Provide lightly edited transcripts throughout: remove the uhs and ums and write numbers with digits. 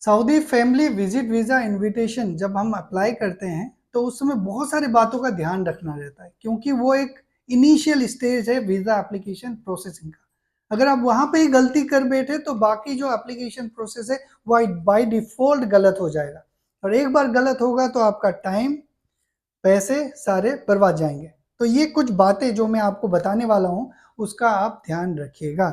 Saudi family visit visa invitation जब हम apply करते हैं तो उस समय बहुत सारी बातों का ध्यान रखना रहता है, क्योंकि वो एक इनिशियल स्टेज है वीज़ा एप्लीकेशन प्रोसेसिंग का। अगर आप वहाँ पे ही गलती कर बैठे तो बाकी जो एप्लीकेशन प्रोसेस है वो बाय डिफ़ॉल्ट गलत हो जाएगा, और एक बार गलत होगा तो आपका टाइम, पैसे सारे बर्बाद जाएँगे। तो ये कुछ बातें जो मैं आपको बताने वाला हूँ, उसका आप ध्यान रखिएगा।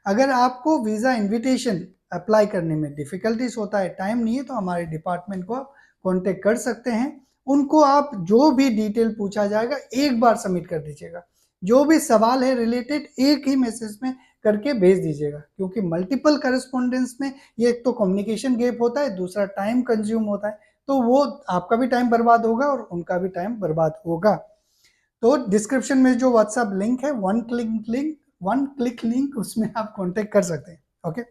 अगर आपको वीज़ा इन्विटेशन अप्लाई करने में डिफ़िकल्टीज़ होता है, टाइम नहीं है, तो हमारे डिपार्टमेंट को आप कॉन्टैक्ट कर सकते हैं। उनको आप जो भी डिटेल पूछा जाएगा, एक बार सबमिट कर दीजिएगा। जो भी सवाल है रिलेटेड एक ही मैसेज में करके भेज दीजिएगा, क्योंकि मल्टीपल कॉरेस्पॉन्डेंस में ये एक तो कम्युनिकेशन गैप होता है, दूसरा टाइम कंज्यूम होता है। तो वो आपका भी टाइम बर्बाद होगा और उनका भी टाइम बर्बाद होगा। तो डिस्क्रिप्शन में जो व्हाट्सएप लिंक है, वन क्लिक लिंक, उसमें आप कांटेक्ट कर सकते हैं। ओके,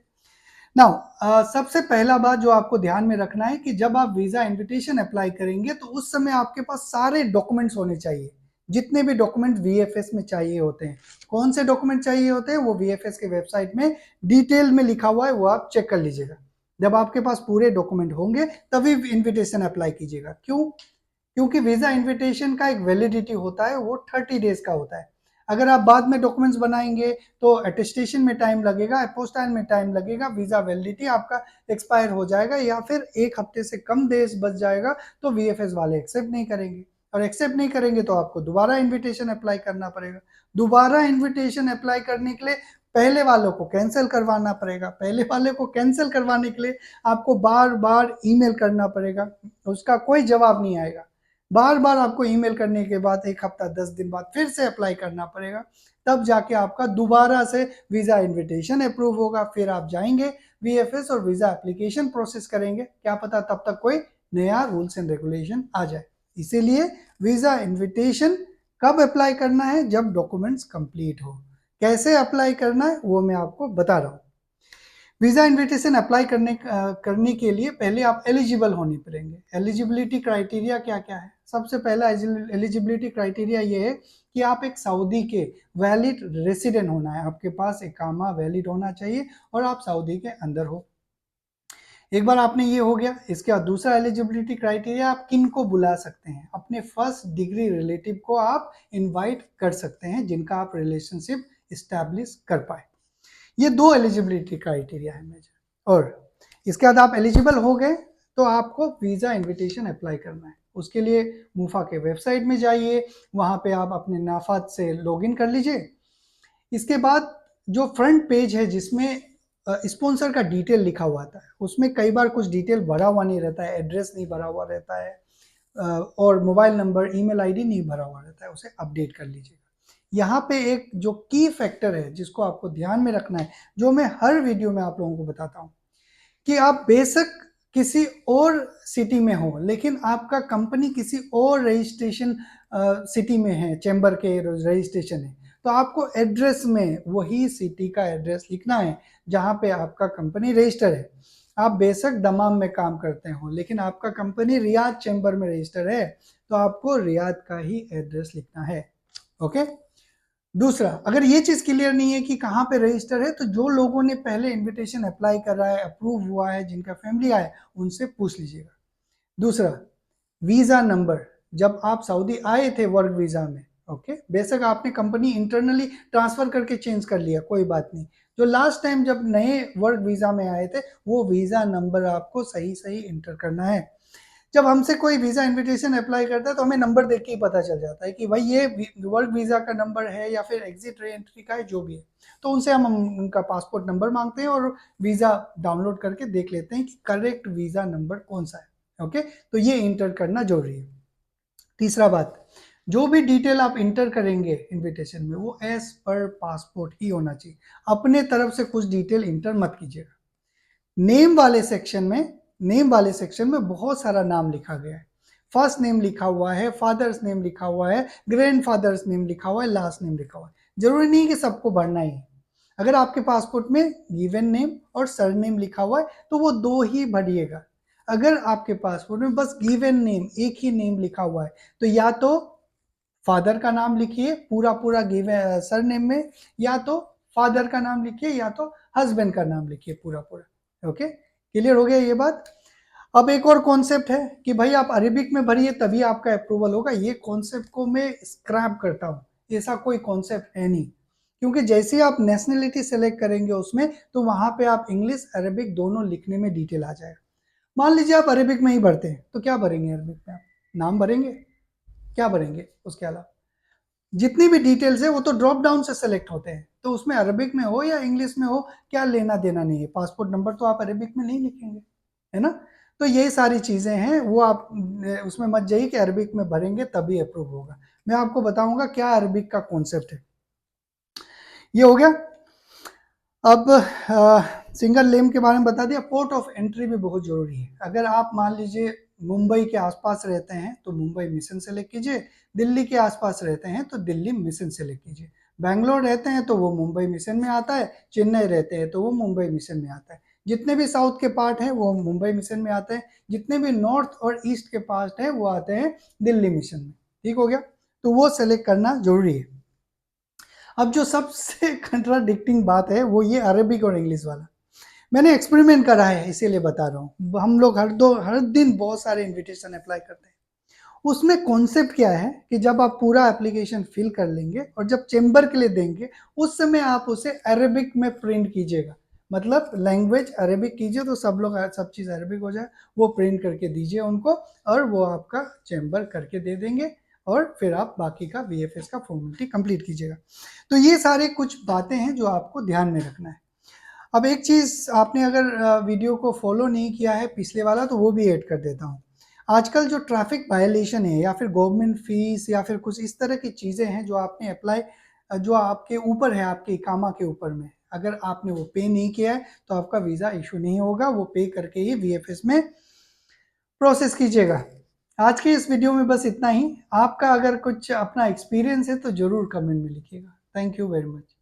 नाउ सबसे पहला बात जो आपको ध्यान में रखना है कि जब आप वीजा इनविटेशन अप्लाई करेंगे तो उस समय आपके पास सारे डॉक्यूमेंट्स होने चाहिए। जितने भी डॉक्यूमेंट वीएफएस में चाहिए होते हैं, कौन से डॉक्यूमेंट चाहिए होते हैं वो वीएफएस के वेबसाइट में डिटेल में लिखा हुआ है, वो आप चेक कर लीजिएगा। जब आपके पास पूरे डॉक्यूमेंट होंगे तभी इनविटेशन अप्लाई कीजिएगा। क्यों? क्योंकि वीजा इनविटेशन का एक वैलिडिटी होता है, वो 30 डेज का होता है। अगर आप बाद में डॉक्यूमेंट्स बनाएंगे तो अटेस्टेशन में टाइम लगेगा, अपोस्टाइल में टाइम लगेगा, वीजा वैलिडिटी आपका एक्सपायर हो जाएगा, या फिर एक हफ्ते से कम डेज बच जाएगा, तो वीएफएस वाले एक्सेप्ट नहीं करेंगे, और एक्सेप्ट नहीं करेंगे तो आपको दोबारा इन्विटेशन अप्लाई करना पड़ेगा। दोबारा इन्विटेशन अप्लाई करने के लिए पहले वालों को कैंसिल करवाना पड़ेगा, पहले वाले को कैंसिल करवाने के लिए आपको बार बार ईमेल करना पड़ेगा, उसका कोई जवाब नहीं आएगा। बार बार आपको ईमेल करने के बाद एक हफ्ता 10 दिन बाद फिर से अप्लाई करना पड़ेगा, तब जाके आपका दोबारा से वीज़ा इनविटेशन अप्रूव होगा। फिर आप जाएंगे वीएफएस और वीज़ा एप्लीकेशन प्रोसेस करेंगे, क्या पता तब तक कोई नया रूल्स एंड रेगुलेशन आ जाए। इसीलिए वीज़ा इनविटेशन कब अप्लाई करना है? जब डॉक्यूमेंट्स कंप्लीट हो। कैसे अप्लाई करना है वो मैं आपको बता रहा हूँ। वीज़ा इनविटेशन अप्लाई करने के लिए पहले आप एलिजिबल होने पड़ेंगे। एलिजिबिलिटी क्राइटेरिया क्या क्या है? सबसे पहला एलिजिबिलिटी क्राइटेरिया ये है कि आप एक सऊदी के वैलिड रेसिडेंट होना है, आपके पास इकामा वैलिड होना चाहिए और आप सऊदी के अंदर हो। एक बार आपने ये हो गया, इसके बाद दूसरा एलिजिबिलिटी क्राइटेरिया, आप किन को बुला सकते हैं? अपने फर्स्ट डिग्री रिलेटिव को आप इनवाइट कर सकते हैं, जिनका आप रिलेशनशिप इस्टेब्लिश कर पाए। ये दो एलिजिबिलिटी क्राइटेरिया है मेजर। और इसके बाद आप एलिजिबल हो गए तो आपको वीज़ा इनविटेशन अप्लाई करना है। उसके लिए मूफा के वेबसाइट में जाइए, वहाँ पे आप अपने नाफात से लॉगिन कर लीजिए। इसके बाद जो फ्रंट पेज है जिसमें स्पॉन्सर का डिटेल लिखा हुआ आता है, उसमें कई बार कुछ डिटेल भरा हुआ नहीं रहता है, एड्रेस नहीं भरा हुआ रहता है, और मोबाइल नंबर, ईमेल आईडी नहीं भरा हुआ रहता है, उसे अपडेट कर लीजिएगा। यहाँ पे एक जो की फैक्टर है जिसको आपको ध्यान में रखना है, जो मैं हर वीडियो में आप लोगों को बताता हूँ, कि आप बेशक किसी और सिटी में हो लेकिन आपका कंपनी किसी और रजिस्ट्रेशन सिटी में है, चैम्बर के रजिस्ट्रेशन है, तो आपको एड्रेस में वही सिटी का एड्रेस लिखना है जहाँ पे आपका कंपनी रजिस्टर है। आप बेशक दमाम में काम करते हो लेकिन आपका कंपनी रियाद चैम्बर में रजिस्टर है, तो आपको रियाद का ही एड्रेस लिखना है। ओके, दूसरा, अगर ये चीज क्लियर नहीं है कि कहाँ पे रजिस्टर है, तो जो लोगों ने पहले इनविटेशन अप्लाई करा है, अप्रूव हुआ है, जिनका फैमिली आया, उनसे पूछ लीजिएगा। दूसरा, वीजा नंबर। जब आप सऊदी आए थे वर्क वीजा में, ओके, बेशक आपने कंपनी इंटरनली ट्रांसफर करके चेंज कर लिया, कोई बात नहीं, जो लास्ट टाइम जब नए वर्क वीजा में आए थे वो वीजा नंबर आपको सही सही इंटर करना है। जब हमसे कोई वीज़ा इनविटेशन अप्लाई करता है तो हमें नंबर देख के ही पता चल जाता है कि भाई ये वर्क वीज़ा का नंबर है या फिर एग्जिट रे एंट्री का है, जो भी है। तो उनसे हम उनका पासपोर्ट नंबर मांगते हैं और वीज़ा डाउनलोड करके देख लेते हैं कि करेक्ट वीज़ा नंबर कौन सा है। ओके, तो ये इंटर करना जरूरी है। तीसरा बात, जो भी डिटेल आप इंटर करेंगे इनविटेशन में वो एज पर पासपोर्ट ही होना चाहिए। अपने तरफ से कुछ डिटेल इंटर मत कीजिएगा। नेम वाले सेक्शन में बहुत सारा नाम लिखा गया है। फर्स्ट नेम लिखा हुआ है, फादर्स नेम लिखा हुआ है, ग्रैंड फादर्स नेम लिखा हुआ है, लास्ट नेम लिखा हुआ है। जरूरी नहीं कि सबको भरना ही है। अगर आपके पासपोर्ट में गिवन नेम और सरनेम लिखा हुआ है तो वो दो ही भरिएगा। अगर आपके पासपोर्ट में बस गिवन नेम, एक ही नेम लिखा हुआ है, तो या तो फादर का नाम लिखिए पूरा पूरा गिवन सरनेम में, या तो फादर का नाम लिखिए, या तो हस्बैंड का नाम लिखिए पूरा पूरा। ओके, क्लियर हो गया ये बात? अब एक और कॉन्सेप्ट है कि भाई आप अरेबिक में भरिए तभी आपका अप्रूवल होगा। ये कॉन्सेप्ट को मैं स्क्रैप करता हूँ, ऐसा कोई कॉन्सेप्ट है नहीं, क्योंकि जैसे ही आप नेशनलिटी सेलेक्ट करेंगे उसमें, तो वहां पे आप इंग्लिश अरेबिक दोनों लिखने में डिटेल आ जाएगा। मान लीजिए आप अरेबिक में ही भरते हैं, तो क्या भरेंगे अरेबिक में? आप नाम भरेंगे, क्या भरेंगे उसके अलावा? जितनी भी डिटेल्स है वो तो ड्रॉप डाउन से सेलेक्ट होते हैं, तो उसमें अरबिक में हो या इंग्लिश में हो, क्या लेना देना नहीं है। पासपोर्ट नंबर तो आप अरबिक में नहीं लिखेंगे, है ना? तो यही सारी चीजें हैं, वो आप उसमें मत जाइए कि अरबिक में भरेंगे तभी अप्रूव होगा। मैं आपको बताऊंगा क्या अरबिक का कॉन्सेप्ट है। ये हो गया। अब सिंगल नेम के बारे में बता दिया। पोर्ट ऑफ एंट्री भी बहुत जरूरी है। अगर आप मान लीजिए मुंबई के आसपास रहते हैं तो मुंबई मिशन सेलेक्ट कीजिए, दिल्ली के आसपास रहते हैं तो दिल्ली मिशन सेलेक्ट कीजिए, बैंगलोर रहते हैं तो वो मुंबई मिशन में आता है, चेन्नई रहते हैं तो वो मुंबई मिशन में आता है, जितने भी साउथ के पार्ट हैं वो मुंबई मिशन में आते हैं, जितने भी नॉर्थ और ईस्ट के पार्ट हैं वो आते हैं दिल्ली मिशन में। ठीक हो गया? तो वो सेलेक्ट करना जरूरी है। अब जो सबसे कंट्राडिक्टिंग बात है वो ये अरेबिक और इंग्लिश वाला। मैंने एक्सपेरिमेंट करा है इसीलिए बता रहा हूँ। हम लोग हर दिन बहुत सारे इनविटेशन अप्लाई करते हैं। उसमें कॉन्सेप्ट क्या है कि जब आप पूरा एप्लीकेशन फिल कर लेंगे और जब चेंबर के लिए देंगे, उस समय आप उसे अरेबिक में प्रिंट कीजिएगा। मतलब लैंग्वेज अरेबिक कीजिए तो सब लोग सब चीज़ अरेबिक हो जाए, वो प्रिंट करके दीजिए उनको और वो आपका चेंबर करके दे देंगे, और फिर आप बाकी का वीएफएस का फॉर्मेलिटी कंप्लीट कीजिएगा। तो ये सारे कुछ बातें हैं जो आपको ध्यान में रखना है। अब एक चीज़, आपने अगर वीडियो को फॉलो नहीं किया है पिछले वाला, तो वो भी ऐड कर देता हूँ। आजकल जो ट्रैफिक वायलेशन है या फिर गवर्नमेंट फीस या फिर कुछ इस तरह की चीज़ें हैं जो आपने अप्लाई, जो आपके ऊपर है, आपके इकामा के ऊपर में, अगर आपने वो पे नहीं किया है तो आपका वीज़ा इशू नहीं होगा। वो पे करके ही वीएफएस में प्रोसेस कीजिएगा। आज के इस वीडियो में बस इतना ही। आपका अगर कुछ अपना एक्सपीरियंस है तो ज़रूर कमेंट में लिखिएगा। Thank you very much.